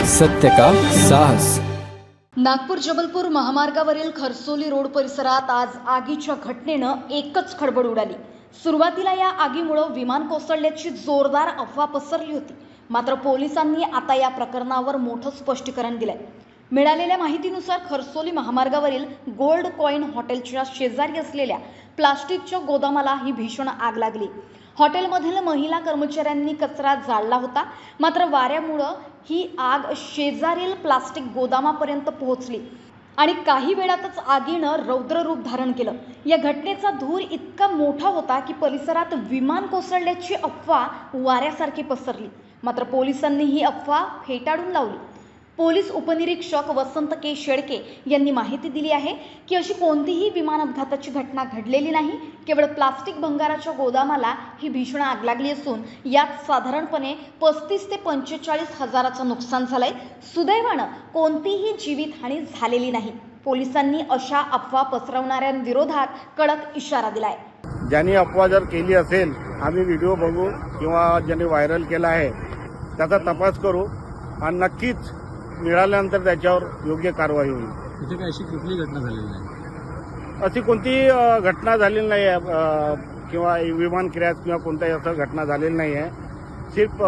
सत्य का साहस। नागपूर जबलपूर महामार्गावरील खरसोली रोड परिसरात आज आगीच्या घटनेनं एकच खळबळ उडाली। सुरुवातीला या आगीमुळे विमान कोसळल्याची जोरदार अफवा पसरली होती, मात्र पोलिसांनी आता या प्रकरणावर मोठं स्पष्टीकरण दिलंय। मिळालेल्या माहितीनुसार खरसोली महामार्गावरील गोल्ड कॉइन हॉटेलच्या शेजारी असलेल्या प्लास्टिकच्या गोदामाला ही भीषण आग लागली। हॉटेलमधील महिला कर्मचाऱ्यांनी कचरा जाळला होता, मात्र वाऱ्यामुळे ही आग शेजारील प्लास्टिक गोदामापर्यंत पोहोचली आणि काही वेळातच आगीनं रौद्र रूप धारण केलं। या घटनेचा धूर इतका मोठा होता की परिसरात विमान कोसळल्याची अफवा वाऱ्यासारखी पसरली, मात्र पोलिसांनी ही अफवा फेटाळून लावली। पोलीस उपनिरीक्षक वसंत के शेळके यांनी माहिती दिली आहे की अशी कोणतीही विमान अपघाताची घटना घडलेली नाही। केवळ प्लास्टिक भंगाराच्या गोदामाला ही भीषण आग लागली असून यात साधारणपणे 35 ते 45 हजाराचं नुकसान झालंय। सुदैवानं कोणतीही जीवितहानी झालेली नाही। पोलिसांनी अशा अफवा पसरवणाऱ्यांविरोधात कडक इशारा दिलाय। ज्यांनी अफवा जर केली असेल, आम्ही व्हिडिओ बघू किंवा ज्यांनी व्हायरल केला आहे त्याचा तपास करू आणि नक्कीच मिळाल्यानंतर त्याच्यावर योग्य कारवाई होईल। तिथे काही अशी कुठली घटना झालेली नाही? अशी कोणती घटना झालेली नाही आहे किंवा विमान क्रॅश किंवा कोणत्याही असं घटना झालेली नाही आहे। सिर्फ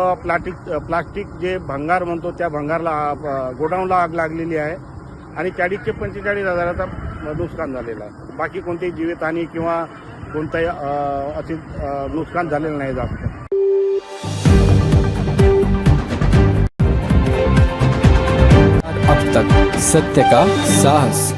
प्लास्टिक जे भंगार म्हणतो त्या भंगारला गोडाऊनला आग लागलेली आहे आणि 40 ते 45 हजाराचं नुकसान झालेलं आहे। बाकी कोणतीही जीवितहानी किंवा कोणतंही असे नुकसान झालेलं नाही जास्त। अब तक सत्य का साहस।